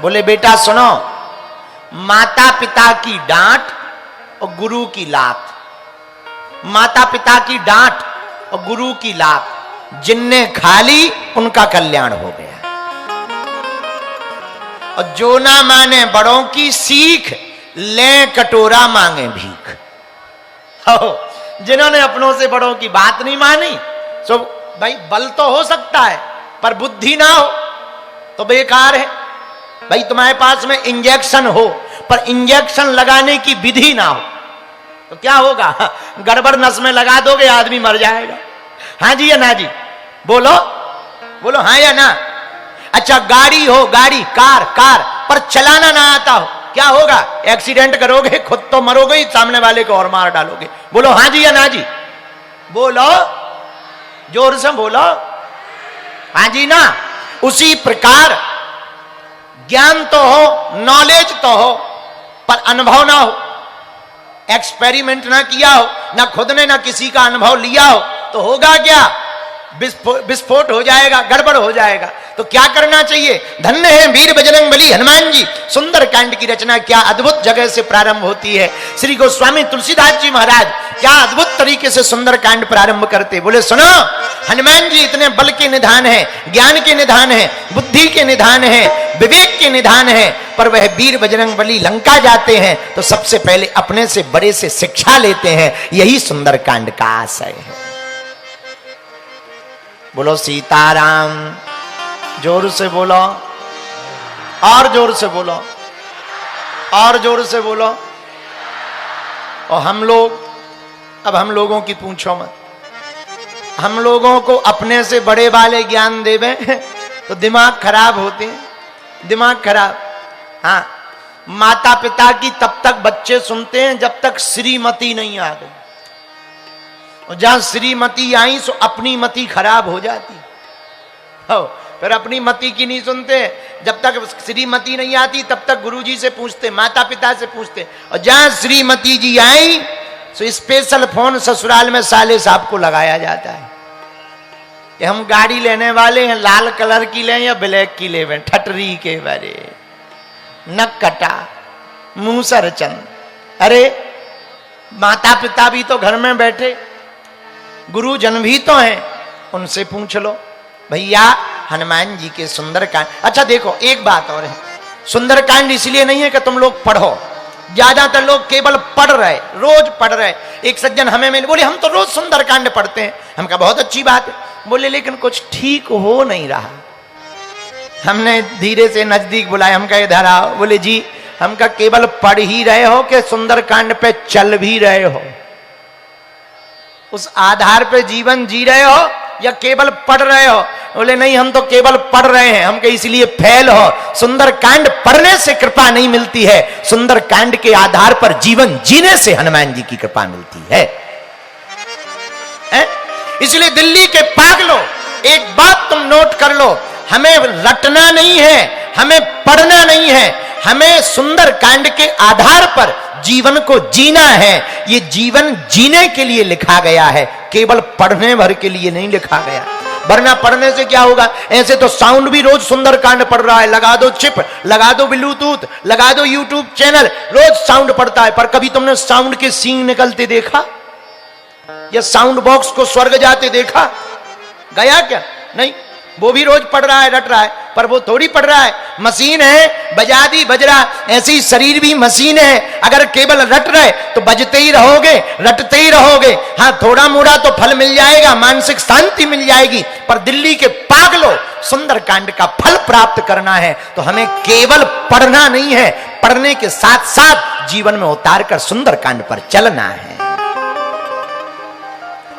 बोले बेटा सुनो, माता पिता की डांट और गुरु की लात, माता पिता की डांट और गुरु की लात जिनने खा ली उनका कल्याण हो गया। और जो ना माने बड़ों की सीख, ले कटोरा मांगे भीख। जिन्होंने अपनों से बड़ों की बात नहीं मानी, सो भाई बल तो हो सकता है पर बुद्धि ना हो तो बेकार है। भाई तुम्हारे पास में इंजेक्शन हो पर इंजेक्शन लगाने की विधि ना हो तो क्या होगा? गड़बड़ नस में लगा दोगे, आदमी मर जाएगा। हाँ जी या ना जी? बोलो बोलो, हाँ या ना? अच्छा गाड़ी हो, गाड़ी कार पर चलाना ना आता हो, क्या होगा? एक्सीडेंट करोगे, खुद तो मरोगे ही, सामने वाले को और मार डालोगे। बोलो हाँ जी या ना जी? बोलो, जोर से बोलो, हाँ जी ना? उसी प्रकार ज्ञान तो हो, नॉलेज तो हो, पर अनुभव ना हो, एक्सपेरिमेंट ना किया हो, ना खुद ने ना किसी का अनुभव लिया हो, तो होगा क्या? विस्फोट हो जाएगा, गड़बड़ हो जाएगा। तो क्या करना चाहिए? धन्य है वीर बजरंग बली हनुमान जी। सुंदर कांड की रचना क्या अद्भुत जगह से प्रारंभ होती है। श्री गोस्वामी तुलसीदास जी महाराज क्या अद्भुत तरीके से सुंदर कांड प्रारंभ करते। बोले सुनो, हनुमान जी इतने बल के निधान है, ज्ञान के निधान है, बुद्धि के निधान है, विवेक के निधान है, पर वह वीर बजरंग बली लंका जाते हैं तो सबसे पहले अपने से बड़े से शिक्षा लेते हैं। यही सुंदर कांड का आशय है। बोलो सीताराम, जोर से बोलो, और जोर से बोलो, और जोर से बोलो। और हम लोग, अब हम लोगों की पूछो मत, हम लोगों को अपने से बड़े वाले ज्ञान देवे तो दिमाग खराब होते हैं, दिमाग खराब। हाँ, माता पिता की तब तक बच्चे सुनते हैं जब तक श्रीमती नहीं आ गई, और जहां श्रीमती आई सो अपनी मति खराब हो जाती हो, फिर अपनी मति की नहीं सुनते। जब तक श्रीमती नहीं आती तब तक गुरुजी से पूछते, माता पिता से पूछते, और जहां श्रीमती जी आई सो स्पेशल फोन ससुराल में साले साहब को लगाया जाता है कि हम गाड़ी लेने वाले हैं, लाल कलर की लें या ब्लैक की लें, ठटरी के बारे नक कटा मुंह सरचंद। अरे माता पिता भी तो घर में बैठे, गुरुजन भी तो हैं, उनसे पूछ लो। भैया हनुमान जी के सुंदरकांड, अच्छा देखो एक बात और है, सुंदरकांड इसलिए नहीं है कि तुम लोग पढ़ो, ज्यादातर लोग केवल पढ़ रहे, रोज पढ़ रहे। एक सज्जन हमें मिले, बोले हम तो रोज सुंदरकांड पढ़ते हैं। हम कहा बहुत अच्छी बात है। बोले लेकिन कुछ ठीक हो नहीं रहा। हमने धीरे से नजदीक बुलाया, हम कहा इधर आओ। बोले जी, हम कहा केवल पढ़ ही रहे हो कि सुंदरकांड पे चल भी रहे हो? उस आधार पे जीवन जी रहे हो या केवल पढ़ रहे हो? बोले नहीं, हम तो केवल पढ़ रहे हैं। हम कहे इसलिए फेल हो। सुंदरकांड पढ़ने से कृपा नहीं मिलती है, सुंदरकांड के आधार पर जीवन जीने से हनुमान जी की कृपा मिलती है। इसलिए दिल्ली के पागलों, एक बात तुम नोट कर लो, हमें रटना नहीं है, हमें पढ़ना नहीं है, हमें सुंदरकांड के आधार पर जीवन को जीना है। ये जीवन जीने के लिए लिखा गया है, केवल पढ़ने भर के लिए नहीं लिखा गया। वरना पढ़ने से क्या होगा? ऐसे तो साउंड भी रोज सुंदरकांड पढ़ रहा है, लगा दो चिप, लगा दो ब्लूटूथ, लगा दो यूट्यूब चैनल, रोज साउंड पढ़ता है। पर कभी तुमने साउंड के सींग निकलते देखा या साउंड बॉक्स को स्वर्ग जाते देखा? गया क्या? नहीं। वो भी रोज पढ़ रहा है, रट रहा है, पर वो थोड़ी पढ़ रहा है, मशीन है, बजा दी बज रहा। ऐसे ही शरीर भी मशीन है, अगर केवल रट रहे तो बजते ही रहोगे, रटते ही रहोगे। हाँ, थोड़ा मोड़ा तो फल मिल जाएगा, मानसिक शांति मिल जाएगी, पर दिल्ली के पागलों, सुंदरकांड का फल प्राप्त करना है तो हमें केवल पढ़ना नहीं है, पढ़ने के साथ साथ जीवन में उतार कर सुंदरकांड पर चलना है।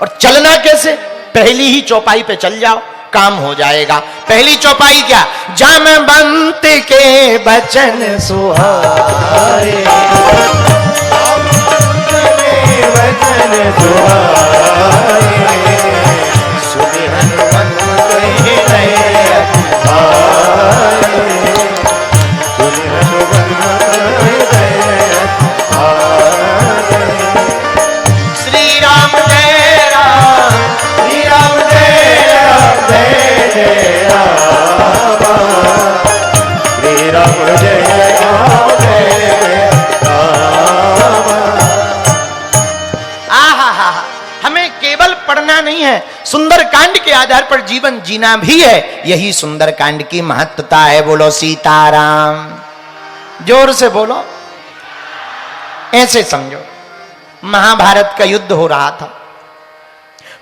और चलना कैसे? पहली ही चौपाई पे चल जाओ, काम हो जाएगा। पहली चौपाई क्या? जाम बंत के बचन सुहाए, बचन सुहाए, सुनि हनुमंत कहि नये आए, सुनि हनुमंत कहि नये आए। श्री राम जय राम, श्री राम जय राम, जय जय राम, श्री राम सुंदर कांड के आधार पर जीवन जीना भी है, यही सुंदर कांड की महत्वता है। बोलो सीताराम, जोर से बोलो। ऐसे समझो, महाभारत का युद्ध हो रहा था,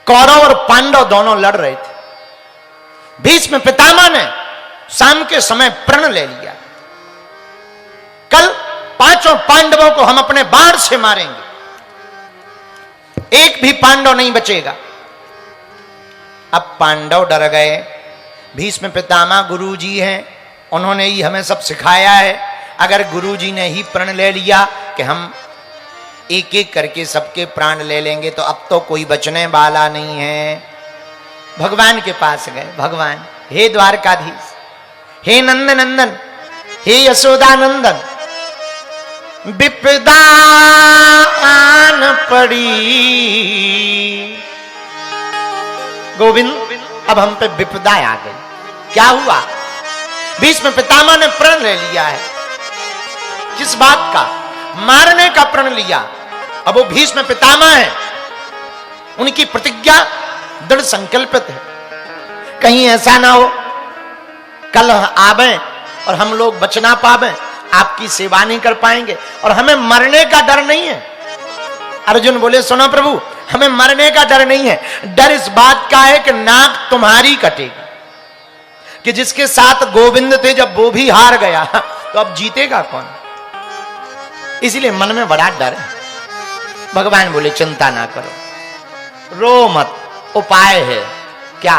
कौरव और पांडव दोनों लड़ रहे थे। भीष्म पितामह ने शाम के समय प्रण ले लिया, कल पांचों पांडवों को हम अपने बाण से मारेंगे, एक भी पांडव नहीं बचेगा। अब पांडव डर गए। भीष्म पितामह गुरुजी हैं, उन्होंने ही हमें सब सिखाया है। अगर गुरुजी ने ही प्रण ले लिया कि हम एक एक करके सबके प्राण ले लेंगे तो अब तो कोई बचने वाला नहीं है। भगवान के पास गए। भगवान, हे द्वारकाधीश, हे नंद नंदन, हे यशोदानंदन, विपदा आन पड़ी। गोविंद, अब हम पे विपदा आ गई। क्या हुआ? भीष्म पितामह ने प्रण ले लिया है। किस बात का? मारने का प्रण लिया। अब वो भीष्म पितामह है, उनकी प्रतिज्ञा दृढ़ संकल्पित है। कहीं ऐसा ना हो कल आवे और हम लोग बच ना पावे, आपकी सेवा नहीं कर पाएंगे। और हमें मरने का डर नहीं है। अर्जुन बोले, सुनो प्रभु, हमें मरने का डर नहीं है, डर इस बात का है कि नाक तुम्हारी कटेगी। कि जिसके साथ गोविंद थे, जब वो भी हार गया तो अब जीतेगा कौन? इसलिए मन में बड़ा डर है। भगवान बोले, चिंता ना करो, रो मत, उपाय है। क्या?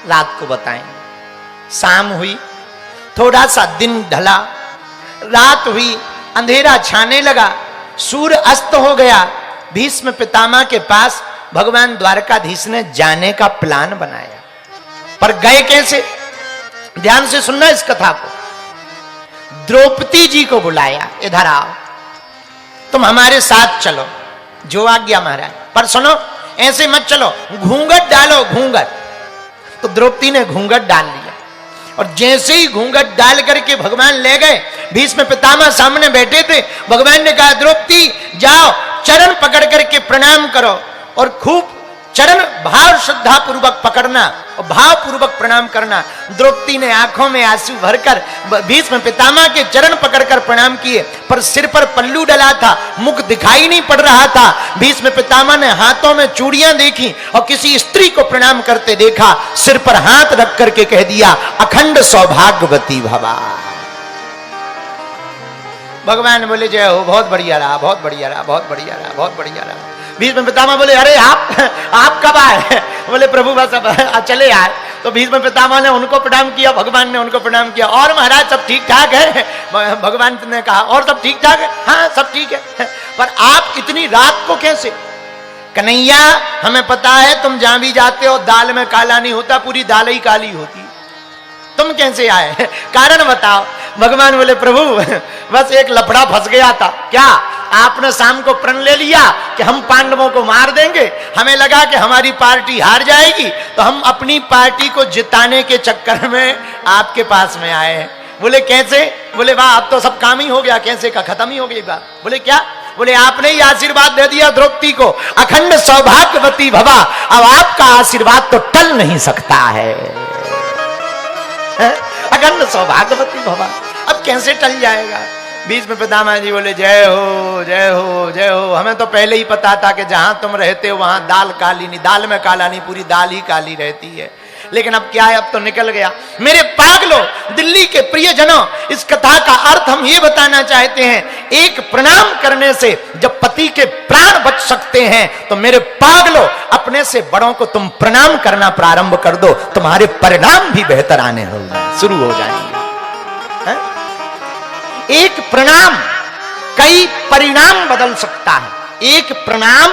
रात को बताएंगे। शाम हुई, थोड़ा सा दिन ढला, रात हुई, अंधेरा छाने लगा, सूर्य अस्त हो गया। भीष्म पितामह के पास भगवान द्वारकाधीश ने जाने का प्लान बनाया, पर गए कैसे? ध्यान से सुनना इस कथा को। द्रौपदी जी को बुलाया, इधर आओ, तुम हमारे साथ चलो। जो आज्ञा महाराज। पर सुनो, ऐसे मत चलो, घूंघट डालो, घूंघट। तो द्रौपदी ने घूंघट डाल लिया, और जैसे ही घूंघट डाल करके भगवान ले गए, भीष्म पितामह सामने बैठे थे। भगवान ने कहा, द्रौपदी जाओ, चरण पकड़ करके प्रणाम करो, और खूब चरण भाव श्रद्धा पूर्वक पकड़ना और भाव पूर्वक प्रणाम करना। द्रौपदी ने आंखों में आंसू भरकर भीष्म पितामह के चरण पकड़कर प्रणाम किए, पर सिर पर पल्लू डला था, मुख दिखाई नहीं पड़ रहा था। भीष्म पितामह ने हाथों में चूड़ियां देखी और किसी स्त्री को प्रणाम करते देखा, सिर पर हाथ रख करके कह दिया, अखंड सौभाग्यवती भवा। भगवान बोले, जय हो, बहुत बढ़िया रहा, बहुत बढ़िया रहा, बहुत बढ़िया रहा, बहुत बढ़िया रहा। भीष्म पितामह बोले, अरे आप कब आए? बोले, प्रभु बस अब चले आए। तो भीष्म पितामह ने उनको प्रणाम किया, भगवान ने उनको प्रणाम किया। और महाराज सब ठीक ठाक है? भगवान ने कहा, और सब ठीक ठाक है? हाँ सब ठीक है। पर आप इतनी रात को कैसे? कन्हैया, हमें पता है तुम जहां भी जाते हो दाल में काला नहीं होता, पूरी दाल ही काली होती। तुम कैसे आए? कारण बताओ। भगवान बोले, प्रभु बस एक लफड़ा फंस गया था। क्या? आपने शाम को प्रण ले लिया कि हम पांडवों को मार देंगे। हमें लगा कि हमारी पार्टी हार जाएगी, तो हम अपनी पार्टी को जिताने के चक्कर में आपके पास में आए हैं। बोले, कैसे? बोले, वाह, अब तो सब काम ही हो गया, कैसे का खत्म ही हो गई बात। बोले, क्या? बोले, आपने ही आशीर्वाद दे दिया द्रौपदी को, अखंड सौभाग्यवती भवा। अब आपका आशीर्वाद तो टल नहीं सकता है, अखंड सौभाग्यवती भवा। अब कैसे टल जाएगा? भीष्म पितामह जी बोले, जय हो, जय हो, जय हो। हमें तो पहले ही पता था कि जहां तुम रहते हो वहां दाल काली नहीं, दाल में काला नहीं, पूरी दाल ही काली रहती है। लेकिन अब क्या है, अब तो निकल गया। मेरे पागलों, दिल्ली के प्रियजनों, इस कथा का अर्थ हम ये बताना चाहते हैं, एक प्रणाम करने से जब पति के प्राण बच सकते हैं, तो मेरे पागलों, अपने से बड़ों को तुम प्रणाम करना प्रारंभ कर दो, तुम्हारे परिणाम भी बेहतर आने शुरू हो जाएंगे। एक प्रणाम कई परिणाम बदल सकता है, एक प्रणाम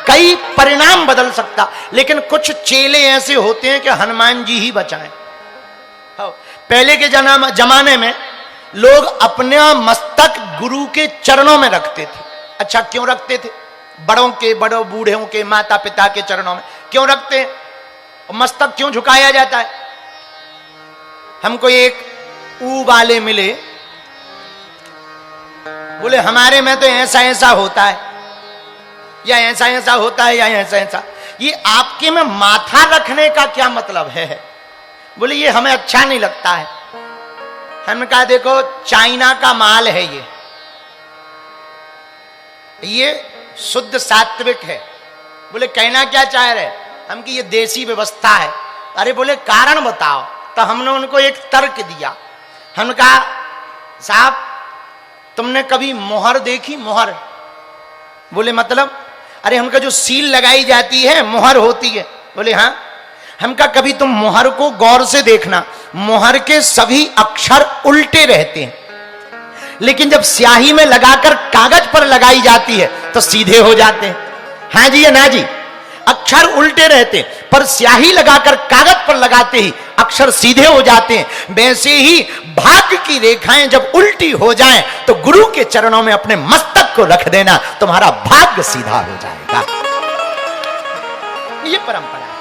कई परिणाम बदल सकता। लेकिन कुछ चेले ऐसे होते हैं कि हनुमान जी ही बचाएं। पहले के जमाने में लोग अपना मस्तक गुरु के चरणों में रखते थे। अच्छा, क्यों रखते थे? बड़ों बूढ़ों के, माता पिता के चरणों में क्यों रखते हैं? मस्तक क्यों झुकाया जाता है? हमको एक ऊ वाले मिले, बोले, हमारे में तो ऐसा ऐसा होता है, या ऐसा ऐसा होता है, या ऐसा ऐसा। ये आपके में माथा रखने का क्या मतलब है? बोले ये हमें अच्छा नहीं लगता है। हमने कहा देखो चाइना का माल है ये शुद्ध सात्विक है। बोले कहना क्या चाह रहे? हम कि ये देसी व्यवस्था है। अरे बोले कारण बताओ। तो हमने उनको एक तर्क दिया। हमने कहा साहब तुमने कभी मोहर देखी? मोहर? बोले मतलब? अरे हमका जो सील लगाई जाती है मोहर होती है। बोले हाँ। हमका कभी तुम मोहर को गौर से देखना, मोहर के सभी अक्षर उल्टे रहते हैं, लेकिन जब स्याही में लगाकर कागज पर लगाई जाती है तो सीधे हो जाते हैं। हाँ जी या ना जी? अक्षर उल्टे रहते पर स्याही लगाकर कागज पर लगाते ही अक्षर सीधे हो जाते हैं। वैसे ही भाग्य की रेखाएं जब उल्टी हो जाएं तो गुरु के चरणों में अपने मस्तक को रख देना, तुम्हारा भाग्य सीधा हो जाएगा। ये परंपरा है।